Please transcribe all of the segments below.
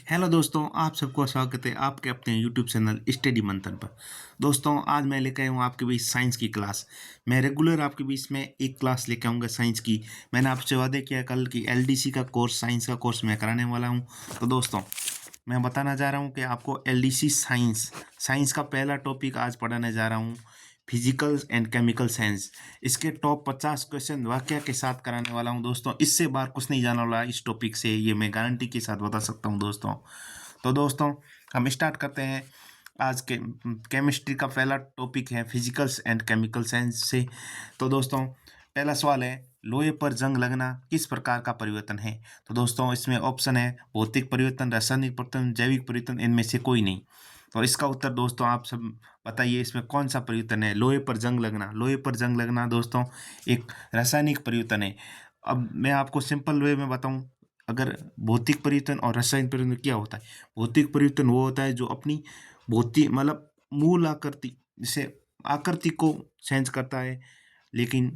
Hello दोस्तों, आप सबको स्वागत है आपके अपने यूट्यूब चैनल स्टडी मंथन पर। दोस्तों, आज मैं लेकर आया हूँ आपके बीच साइंस की क्लास। मैं रेगुलर आपके बीच में एक क्लास लेकर आऊँगा साइंस की। मैंने आपसे वादे किया कल कि एलडीसी का कोर्स, साइंस का कोर्स मैं कराने वाला हूँ। तो दोस्तों, मैं बताना जा रहा हूँ कि आपको एलडीसी साइंस साइंस का पहला टॉपिक आज पढ़ाने जा रहा हूँ, फिजिकल एंड केमिकल साइंस। इसके टॉप 50 क्वेश्चन वाक्य के साथ कराने वाला हूँ दोस्तों। इससे बाहर कुछ नहीं जाने वाला इस टॉपिक से, ये मैं गारंटी के साथ बता सकता हूँ दोस्तों। तो दोस्तों, हम स्टार्ट करते हैं। आज के केमिस्ट्री का पहला टॉपिक है फिजिकल्स एंड केमिकल साइंस से। तो दोस्तों, पहला सवाल है, लोहे पर जंग लगना किस प्रकार का परिवर्तन है? तो दोस्तों, इसमें ऑप्शन है भौतिक परिवर्तन, रासायनिक परिवर्तन, जैविक परिवर्तन, इनमें से कोई नहीं। तो इसका उत्तर दोस्तों आप सब बताइए, इसमें कौन सा परिवर्तन है? लोहे पर जंग लगना। लोहे पर जंग लगना दोस्तों एक रासायनिक परिवर्तन है। अब मैं आपको सिंपल वे में बताऊं, अगर भौतिक परिवर्तन और रासायनिक परिवर्तन क्या होता है। भौतिक परिवर्तन वो होता है जो अपनी भौतिक मतलब मूल आकृति, जैसे आकृति को चेंज करता है, लेकिन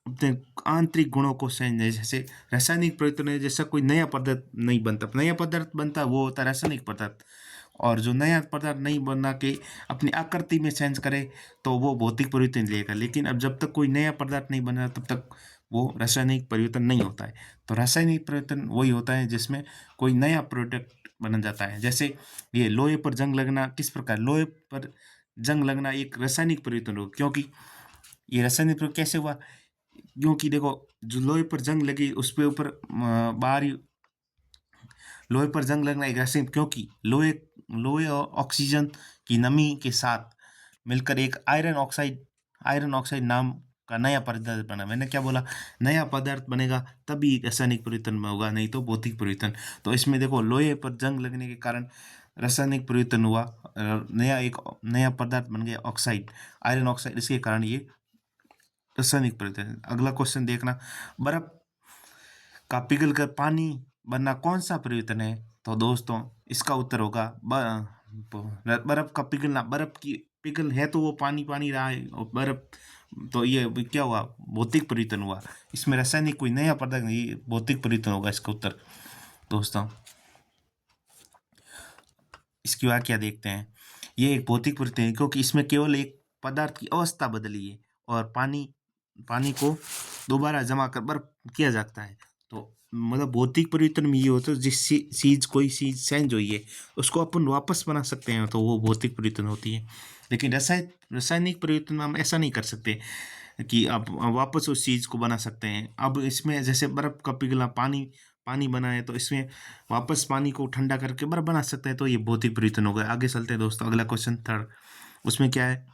अपने आंतरिक गुणों को चेंज नहीं। जैसे रासायनिक परिवर्तन है, जैसा कोई नया पदार्थ नहीं बनता, नया पदार्थ बनता है वो होता है रासायनिक पदार्थ। और जो नया पदार्थ नहीं बना के अपनी आकृति में चेंज करे तो वो भौतिक परिवर्तन लेगा। लेकिन अब जब तक कोई नया पदार्थ नहीं बना तब तक वो रासायनिक परिवर्तन नहीं होता है। तो रासायनिक परिवर्तन वही होता है जिसमें कोई नया प्रोडक्ट बन जाता है। जैसे ये लोहे पर जंग लगना किस प्रकार, लोहे पर जंग लगना एक रासायनिक परिवर्तन हो, क्योंकि ये रासायनिक परिवर्तन कैसे हुआ? क्योंकि देखो, जो लोहे पर जंग लगी उस पे ऊपर बाहरी लोहे पर जंग लगना एक रासायनिक, क्योंकि लोहे लोहे और ऑक्सीजन की नमी के साथ मिलकर एक आयरन ऑक्साइड नाम का नया पदार्थ बना। मैंने क्या बोला? नया पदार्थ बनेगा तभी रासायनिक परिवर्तन में होगा, नहीं तो भौतिक परिवर्तन। तो इसमें देखो, लोहे पर जंग लगने के कारण रासायनिक परिवर्तन हुआ, नया पदार्थ बन गया ऑक्साइड, आयरन ऑक्साइड। इसके कारण ये रासायनिक परिवर्तन। अगला क्वेश्चन देखना, बर्फ का पिघलकर पानी बनना कौन सा परिवर्तन है? तो दोस्तों, इसका उत्तर होगा बर्फ का पिघलना। बर्फ की पिघल है तो वो पानी पानी रहा है, और बर्फ तो ये क्या हुआ? भौतिक परिवर्तन हुआ। इसमें रासायनिक कोई नया पदार्थ नहीं, भौतिक परिवर्तन होगा इसका उत्तर दोस्तों। इसकी व्याख्या देखते हैं। ये एक भौतिक परिवर्तन है क्योंकि इसमें केवल एक पदार्थ की अवस्था बदली है और पानी पानी को दोबारा जमा कर बर्फ किया जाता है। तो मतलब भौतिक परिवर्तन में ये होता है, जिस चीज कोई चीज चेंज हुई है उसको अपन वापस बना सकते हैं, तो वो भौतिक परिवर्तन होती है। लेकिन रासायनिक परिवर्तन में हम ऐसा नहीं कर सकते कि आप वापस उस चीज को बना सकते हैं। अब इसमें जैसे बर्फ का पिघला पानी पानी बना है, तो इसमें वापस पानी को ठंडा करके बर्फ बना सकते हैं, तो ये भौतिक परिवर्तन हो गया। आगे चलते हैं दोस्तों, अगला क्वेश्चन थर्ड। उसमें क्या है?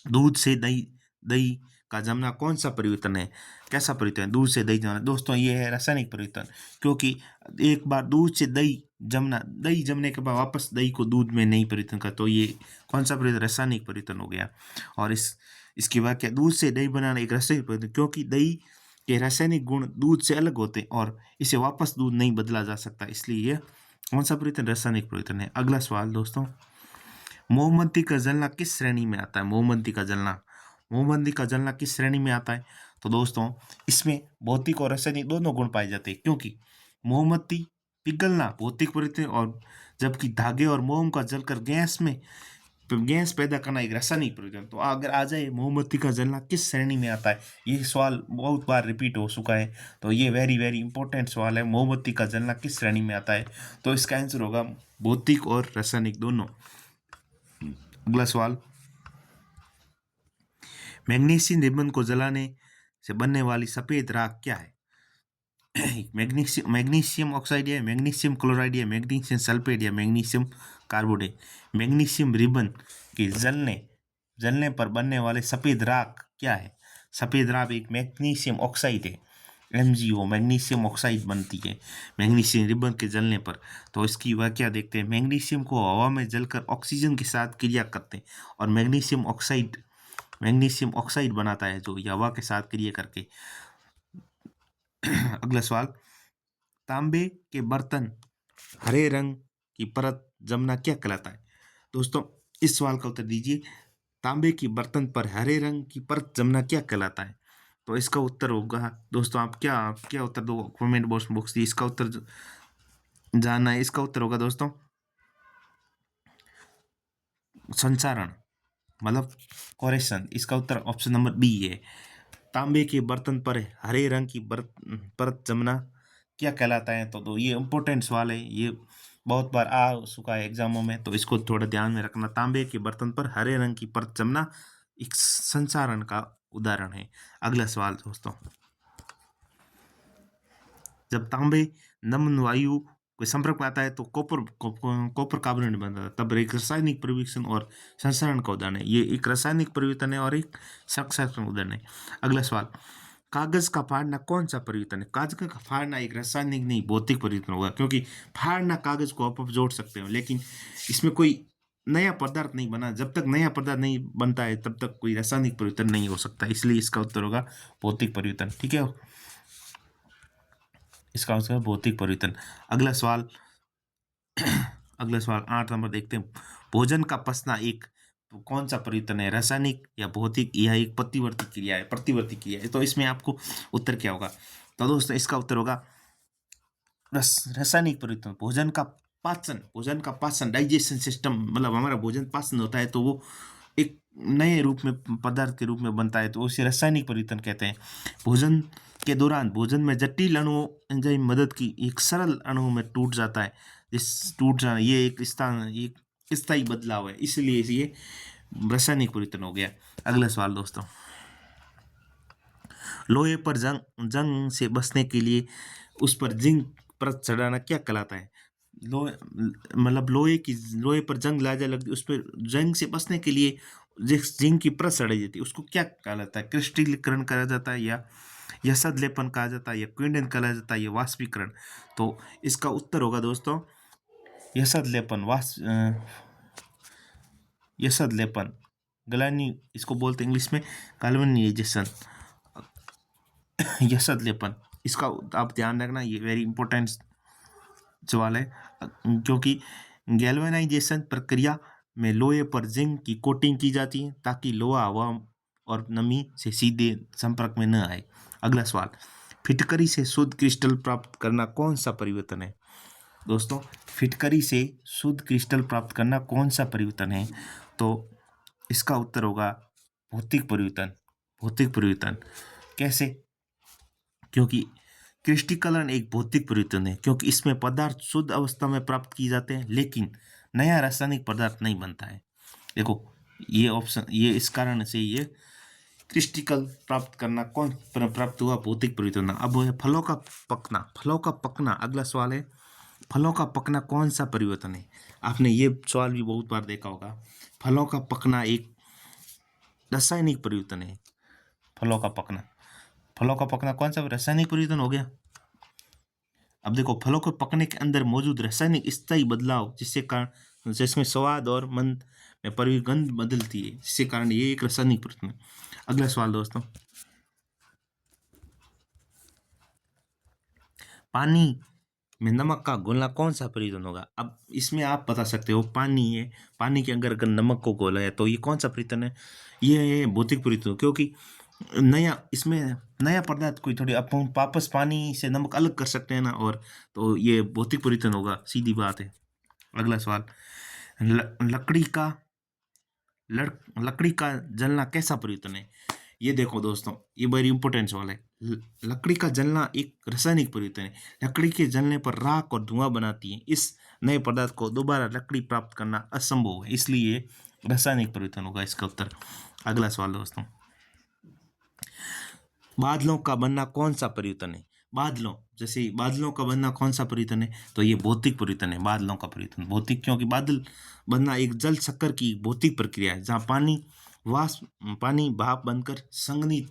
दूध से दही दही का जमना कौन सा परिवर्तन है? कैसा परिवर्तन है दूध से दही जमना? दोस्तों, ये है रासायनिक परिवर्तन। क्योंकि एक बार दूध से दही जमने के बाद वापस दही को दूध में नहीं परिवर्तन कर, तो ये कौन सा परिवर्तन? रासायनिक परिवर्तन हो गया। और इसकी व्याख्या, दूध से दही बनाना एक रासायनिक परिवर्तन, क्योंकि दही के रासायनिक गुण दूध से अलग होते हैं और इसे वापस दूध नहीं बदला जा सकता, इसलिए ये कौन सा परिवर्तन? रासायनिक परिवर्तन है। अगला सवाल दोस्तों, मोमबत्ती का जलना किस श्रेणी में आता है? मोमबत्ती का जलना किस श्रेणी में आता है? तो दोस्तों, इसमें भौतिक और रासायनिक दोनों गुण पाए जाते हैं, क्योंकि मोमबत्ती पिघलना भौतिक परिवर्तन, और जबकि धागे और मोम का जलकर गैस पैदा करना एक रासायनिक परिवर्तन। तो अगर आ जाए मोमबत्ती का जलना किस श्रेणी में आता है, ये सवाल बहुत बार रिपीट हो चुका है, तो ये वेरी वेरी इंपॉर्टेंट सवाल है। मोमबत्ती का जलना किस श्रेणी में आता है? तो इसका आंसर होगा भौतिक और रासायनिक दोनों। अगला सवाल, मैग्नीशियम रिबन को जलाने से बनने वाली सफेद राख क्या है? मैग्नीशियम ऑक्साइड है, मैग्नीशियम क्लोराइड है, मैग्नीशियम सल्फेट या मैग्नीशियम कार्बोनेट। मैग्नीशियम रिबन के जलने पर बनने वाले सफेद राख क्या है? सफेद राख एक मैग्नीशियम ऑक्साइड है, MgO, मैग्नीशियम ऑक्साइड बनती है मैग्नीशियम रिबन के जलने पर। तो इसकी व्याख्या देखते हैं। मैग्नीशियम को हवा में जलकर ऑक्सीजन के साथ क्रिया करते हैं और मैग्नीशियम ऑक्साइड बनाता है, जो ये हवा के साथ क्रिया करके। अगला सवाल, तांबे के बर्तन हरे रंग की परत जमना क्या कहलाता है? दोस्तों, इस सवाल का उत्तर दीजिए। तांबे की बर्तन पर हरे रंग की परत जमना क्या कहलाता है? तो इसका उत्तर होगा दोस्तों, आप क्या क्या उत्तर दो कमेंट बॉक्स में, इसका उत्तर जानना है। इसका उत्तर होगा दोस्तों संचारण, मतलब कोरेशन। इसका उत्तर ऑप्शन नंबर बी है। तांबे के बर्तन पर हरे रंग की परत जमना क्या कहलाता है? तो ये इम्पोर्टेंट सवाल है, ये बहुत बार आ चुका है एग्जामों में, तो इसको थोड़ा ध्यान में रखना। तांबे के बर्तन पर हरे रंग की परत जमना एक संचारण का उदाहरण है। अगला सवाल दोस्तों, जब तांबे नम्न वायु के संपर्क में आता है तो कॉपर कार्बोनेट बनता है, तब एक रासायनिक परिवर्तन और संचरण का उदाहरण है। ये एक रासायनिक परिवर्तन है और एक संचरण उदाहरण है। अगला सवाल, कागज का फाड़ना कौन सा परिवर्तन है? कागज का फाड़ना एक रासायनिक नहीं भौतिक परिवर्तन होगा, क्योंकि फाड़ना कागज को आप जोड़ सकते हो, लेकिन इसमें कोई नया पदार्थ नहीं बना। जब तक नया पदार्थ नहीं बनता है तब तक कोई रासायनिक परिवर्तन नहीं हो सकता, इसलिए इसका उत्तर होगा भौतिक परिवर्तन। ठीक है, इसका उत्तर है भौतिक परिवर्तन। अगला सवाल, अगला सवाल 8 नंबर देखते हैं। भोजन का पचना एक कौन सा परिवर्तन है? रासायनिक या भौतिक या एक प्रतिवर्ती क्रिया है? प्रतिवर्ती क्रिया है। तो इसमें आपको उत्तर क्या होगा? तो दोस्तों इसका उत्तर होगा रासायनिक परिवर्तन। भोजन का पाचन डाइजेशन सिस्टम, मतलब हमारा भोजन पाचन होता है तो वो एक नए रूप में पदार्थ के रूप में बनता है, तो उसे रासायनिक परिवर्तन कहते हैं। भोजन के दौरान भोजन में जटिल अणुओं एंजाइम मदद की एक सरल अणु में टूट जाता है। इस टूट जाना ये एक स्थायी बदलाव है, इसलिए ये रासायनिक परिवर्तन हो गया। अगला सवाल दोस्तों, लोहे पर जंग से बचने के लिए उस पर जिंक परत चढ़ाना क्या कहलाता है? लोहे, मतलब लोहे पर जंग लाजा लगती, उस पर जंग से बचने के लिए जिस जिंक की परत चढ़ाई जाती है उसको क्या कहलाता है? क्रिस्टलीकरण कहा जाता है, या सदलेपन कहा जाता है, या क्विंडन कहा जाता है, या वाष्पीकरण? तो इसका उत्तर होगा दोस्तों यसदलेपन। यसदलेपन, गलानी इसको बोलते हैं इंग्लिश में, गाल्वेनाइजेशन। यसदलेपन, इसका आप ध्यान रखना, ये वेरी इंपॉर्टेंट सवाल है, क्योंकि गैल्वेनाइजेशन प्रक्रिया में लोहे पर जिंक की कोटिंग की जाती है ताकि लोहा हवा और नमी से सीधे संपर्क में न आए। अगला सवाल, फिटकरी से शुद्ध क्रिस्टल प्राप्त करना कौन सा परिवर्तन है? दोस्तों फिटकरी से शुद्ध क्रिस्टल प्राप्त करना कौन सा परिवर्तन है? तो इसका उत्तर होगा भौतिक परिवर्तन। भौतिक परिवर्तन कैसे? क्योंकि क्रिस्टलीकरण एक भौतिक परिवर्तन है, क्योंकि इसमें पदार्थ शुद्ध अवस्था में प्राप्त किए जाते हैं लेकिन नया रासायनिक पदार्थ नहीं बनता है। देखो ये ऑप्शन, ये इस कारण से ये क्रिस्टिकल प्राप्त करना कौन प्राप्त हुआ? भौतिक परिवर्तन। अब है फलों का पकना। फलों का पकना, अगला सवाल है, फलों का पकना कौन सा परिवर्तन है? आपने ये सवाल भी बहुत बार देखा होगा। फलों का पकना एक रासायनिक परिवर्तन है। फलों का पकना, फलों का पकना कौन सा रासायनिक परिवर्तन हो गया? अब देखो फलों को पकने के अंदर मौजूद रासायनिक स्थायी बदलाव जिसमें स्वाद और मंद में परिगंध बदलती है, जिसके कारण ये एक रासायनिक परिवर्तन है। अगला सवाल दोस्तों, पानी में नमक का घोलना कौन सा परिवर्तन होगा? अब इसमें आप बता सकते हो, पानी है, पानी के अंदर अगर नमक को घोला है तो ये कौन सा परिवर्तन है? ये भौतिक परिवर्तन, क्योंकि इसमें नया पदार्थ कोई थोड़ी अपन वापस पानी से नमक अलग कर सकते हैं ना, और तो ये भौतिक परिवर्तन होगा, सीधी बात है। अगला सवाल, लकड़ी का लकड़ी का जलना कैसा परिवर्तन है? ये देखो दोस्तों, ये वेरी इंपॉर्टेंट सवाल है। लकड़ी का जलना एक रासायनिक परिवर्तन है। लकड़ी के जलने पर राख और धुआं बनाती है। इस नए पदार्थ को दोबारा लकड़ी प्राप्त करना असंभव है, इसलिए रासायनिक परिवर्तन होगा इसका उत्तर। अगला सवाल दोस्तों, बादलों का बनना कौन सा परिवर्तन है? बादलों का बनना कौन सा परिवर्तन है? तो ये भौतिक परिवर्तन है। बादलों का परिवर्तन भौतिक, क्योंकि बादल बनना एक जल चक्कर की भौतिक प्रक्रिया है जहाँ पानी भाप बनकर संघनित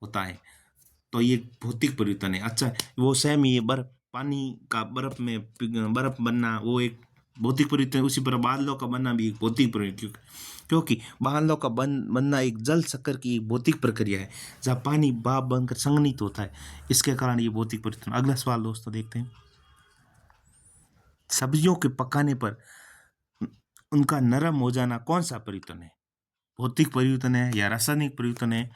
होता है, तो ये भौतिक परिवर्तन है। अच्छा, वो सेम ये बर्फ बनना वो एक भौतिक परिवर्तन है, उसी तरह बादलों का बनना भी एक भौतिक परिवर्तन, क्योंकि बादलों का बनना एक जल चक्कर की एक भौतिक प्रक्रिया है जहाँ पानी भाप बनकर संघनित होता है, इसके कारण ये भौतिक परिवर्तन। अगला सवाल दोस्तों देखते हैं, सब्जियों के पकाने पर उनका नरम हो जाना कौन सा परिवर्तन है? भौतिक परिवर्तन है, या रासायनिक परिवर्तन है,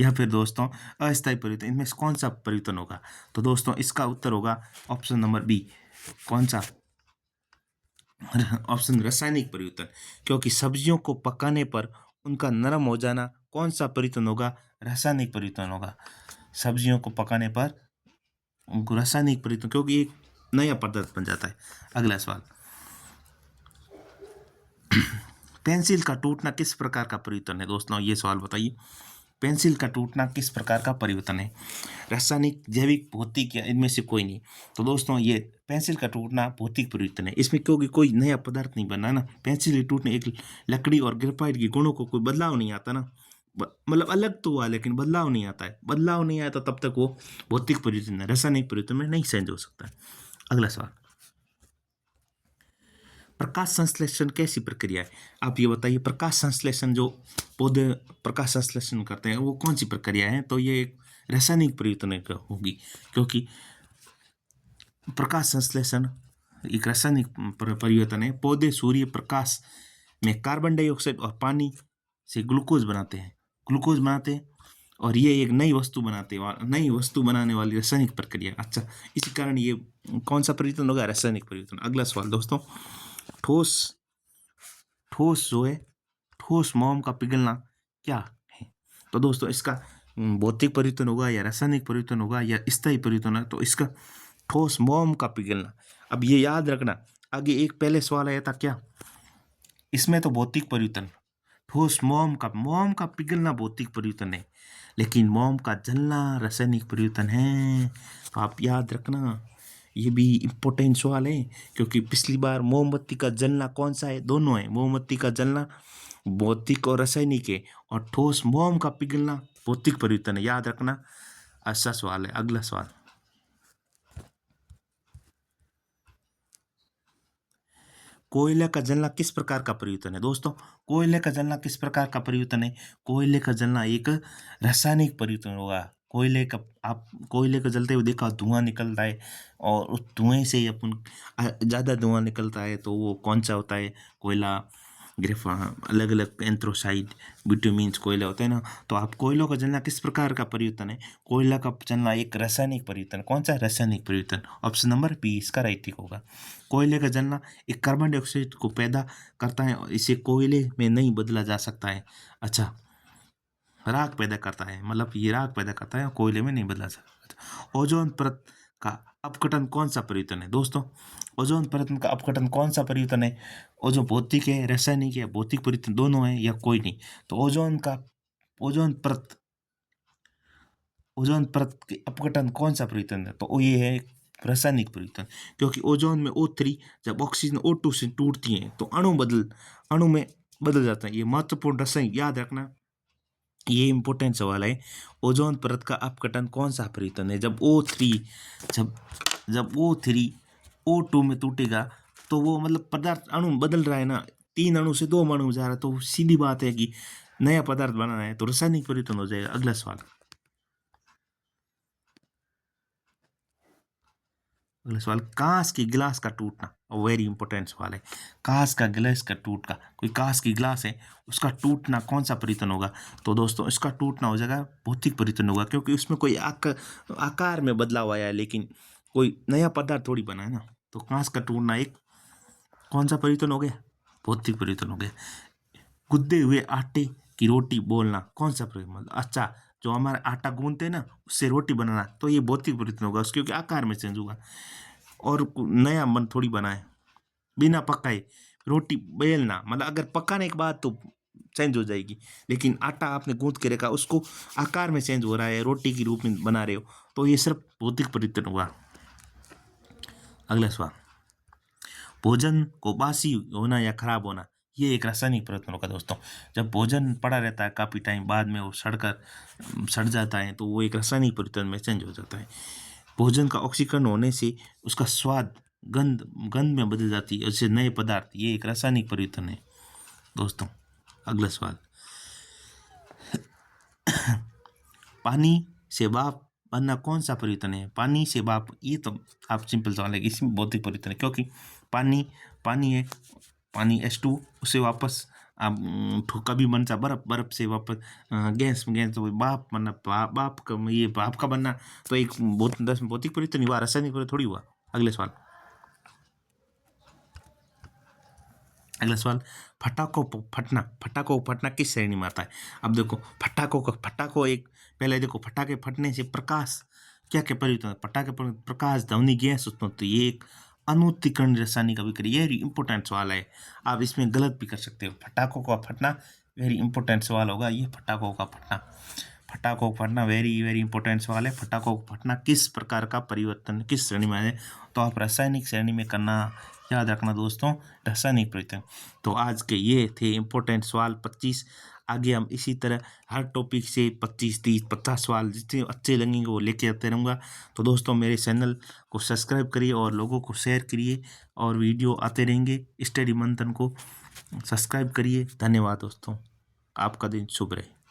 या फिर दोस्तों अस्थायी परिवर्तन? इनमें से कौन सा परिवर्तन होगा? तो दोस्तों इसका उत्तर होगा ऑप्शन नंबर बी, कौन सा? ऑप्शन रासायनिक परिवर्तन, क्योंकि सब्जियों को पकाने पर उनका नरम हो जाना कौन सा परिवर्तन होगा? रासायनिक परिवर्तन होगा। सब्जियों को पकाने पर उनको रासायनिक परिवर्तन, क्योंकि एक नया पदार्थ बन जाता है। अगला सवाल, पेंसिल का टूटना किस प्रकार का परिवर्तन है? दोस्तों ये सवाल बताइए, पेंसिल का टूटना किस प्रकार का परिवर्तन है? रासायनिक, जैविक, भौतिक या इनमें से कोई नहीं? तो दोस्तों ये पेंसिल का टूटना भौतिक परिवर्तन है। इसमें क्योंकि कोई नया पदार्थ नहीं बना ना, पेंसिल के टूटने एक लकड़ी और ग्रेफाइट के गुणों को कोई बदलाव नहीं आता ना, मतलब अलग तो हुआ लेकिन बदलाव नहीं आता है। बदलाव नहीं आया तो तब तक वो भौतिक परिवर्तन है, रासायनिक परिवर्तन में नहीं चेंज हो सकता है। अगला सवाल, प्रकाश संश्लेषण कैसी प्रक्रिया है? आप ये बताइए, प्रकाश संश्लेषण जो पौधे प्रकाश संश्लेषण करते हैं वो कौन सी प्रक्रिया है? तो ये एक रासायनिक परिवर्तन होगी, क्योंकि प्रकाश संश्लेषण एक रासायनिक परिवर्तन है। पौधे सूर्य प्रकाश में कार्बन डाइऑक्साइड और पानी से ग्लूकोज बनाते हैं और ये एक नई वस्तु बनाने वाली रासायनिक प्रक्रिया। अच्छा, इसी कारण ये कौन सा परिवर्तन होगा? रासायनिक परिवर्तन। अगला सवाल दोस्तों, ठोस ठोस जो है, ठोस मोम का पिघलना क्या है? तो दोस्तों इसका भौतिक परिवर्तन होगा या रासायनिक परिवर्तन होगा या स्थायी परिवर्तन है? तो इसका ठोस मोम का पिघलना। अब ये याद रखना, आगे एक पहले सवाल आया था क्या, इसमें तो भौतिक परिवर्तन, ठोस मोम का पिघलना भौतिक परिवर्तन है, लेकिन मोम का जलना रासायनिक परिवर्तन है। तो आप याद रखना, ये भी इम्पोर्टेंट सवाल है, क्योंकि पिछली बार मोमबत्ती का जलना कौन सा है? दोनों है। मोमबत्ती का जलना भौतिक और रासायनिक है, और ठोस मोम का पिघलना भौतिक परिवर्तन है। याद रखना, अच्छा सवाल है। अगला सवाल, कोयले का जलना किस प्रकार का परिवर्तन है? दोस्तों कोयले का जलना किस प्रकार का परिवर्तन है? कोयले का जलना एक रासायनिक परिवर्तन होगा। आप कोयले को जलते हुए देखा, धुआं निकलता है, और उस धुएं से अपन ज़्यादा धुआं निकलता है, तो वो कौन सा होता है? कोयला, अलग अलग एंथ्रोसाइड, विटामिन्स कोयला होता है ना। तो आप कोयलों का जलना किस प्रकार का परिवर्तन है? कोयला का जलना एक रासायनिक परिवर्तन। कौन सा रासायनिक परिवर्तन? ऑप्शन नंबर बी इसका राइट होगा। कोयले का जलना एक कार्बन डाइऑक्साइड को पैदा करता है और इसे कोयले में नहीं बदला जा सकता है। अच्छा, राख पैदा करता है, मतलब ये राख पैदा करता है, कोयले में नहीं बदला जा सकता। ओजोन परत का अपघटन कौन सा परिवर्तन है? दोस्तों ओजोन परत का अपघटन कौन सा परिवर्तन है? ओजोन भौतिक है, रासायनिक है, भौतिक परिवर्तन दोनों है या कोई नहीं? तो ओजोन परत ओजोन परत के अपघटन कौन सा परिवर्तन है? तो ये है रासायनिक परिवर्तन, क्योंकि ओजोन में O3 जब ऑक्सीजन O2 से टूटती है तो अणु में बदल जाता है। ये महत्वपूर्ण रासायनिक, याद रखना, ये इंपॉर्टेंट सवाल है। ओजोन परत का अपघटन कौन सा परिवर्तन है? जब O3 O2 में टूटेगा तो वो मतलब पदार्थ अणु बदल रहा है ना, 3 अणु से 2 अणु जा रहा है, तो सीधी बात है कि नया पदार्थ बनाना है, तो रासायनिक परिवर्तन हो जाएगा। अगला सवाल, कांच के गिलास का टूटना, वेरी इंपॉर्टेंट सवाल है। कांच का गिलास का टूटना, कोई कांच की गिलास है उसका टूटना कौन सा परिवर्तन होगा? तो दोस्तों इसका टूटना हो जाएगा भौतिक परिवर्तन होगा, क्योंकि उसमें कोई आकार में बदलाव आया है, लेकिन कोई नया पदार्थ थोड़ी बना है ना। तो कांच का टूटना एक कौन सा परिवर्तन हो गया? भौतिक परिवर्तन हो गया। गुद्दे हुए आटे की रोटी बोलना कौन सा परिवर्तन? अच्छा, जो हमारा आटा गूंथते हैं ना उससे रोटी बनाना, तो ये भौतिक परिवर्तन होगा, उसके क्योंकि आकार में चेंज होगा, और नया मन थोड़ी बना है। बिना पकाए रोटी बेलना, मतलब अगर पकाने के बाद तो चेंज हो जाएगी, लेकिन आटा आपने गूंथ के रखा, उसको आकार में चेंज हो रहा है, रोटी के रूप में बना रहे हो, तो ये सिर्फ भौतिक परिवर्तन हुआ। अगला सवाल, भोजन को बासी होना या खराब होना, ये एक रासायनिक परिवर्तन होगा। दोस्तों जब भोजन पड़ा रहता है काफ़ी टाइम, बाद में वो सड़ जाता है, तो वो एक रासायनिक परिवर्तन में चेंज हो जाता है। भोजन का ऑक्सीकरण होने से उसका स्वाद गंध में बदल जाती है, उससे नए पदार्थ, ये एक रासायनिक परिवर्तन है। दोस्तों अगला सवाल, पानी से भाप बनना कौन सा परिवर्तन है? पानी से भाप, ये तो आप सिंपल सवाल है, इसमें भौतिक परिवर्तन है, क्योंकि पानी है, पानी H2 उससे वापस आप कभी बनता बर्फ से वापस गैस तो भाप बनना, भाप का बनना, तो एक भौतिक परिवर्तन हुआ, रासायनिक परिवर्तन थोड़ी हुआ। अगले सवाल, अगला सवाल, फटाकों को फटना किस श्रेणी में आता है? अब देखो, फटाको एक, पहले देखो, फटाके फटने से प्रकाश क्या क्या परिवर्तन होता है? पटाखे पर प्रकाश, ध्वनि, गैस उत्पन्न होती है। ये एक अनुत्तीर्ण रासायनिक अभिक्रिया। ये इंपॉर्टेंट सवाल है, आप इसमें गलत भी कर सकते हो। फटाकों का फटना वेरी इंपॉर्टेंट सवाल होगा ये। फटाकों का फटना वेरी वेरी इंपॉर्टेंट सवाल है। फटाकों का फटना किस प्रकार का परिवर्तन, किस श्रेणी में है? तो आप रासायनिक श्रेणी में करना, याद रखना दोस्तों, रासायनिक परिवर्तन। तो आज के ये थे इंपॉर्टेंट सवाल 25। आगे हम इसी तरह हर टॉपिक से 25, 30, 50 सवाल जितने अच्छे लगेंगे वो लेके आते रहूँगा। तो दोस्तों मेरे चैनल को सब्सक्राइब करिए और लोगों को शेयर करिए, और वीडियो आते रहेंगे। स्टडी मंथन को सब्सक्राइब करिए। धन्यवाद दोस्तों, आपका दिन शुभ रहे।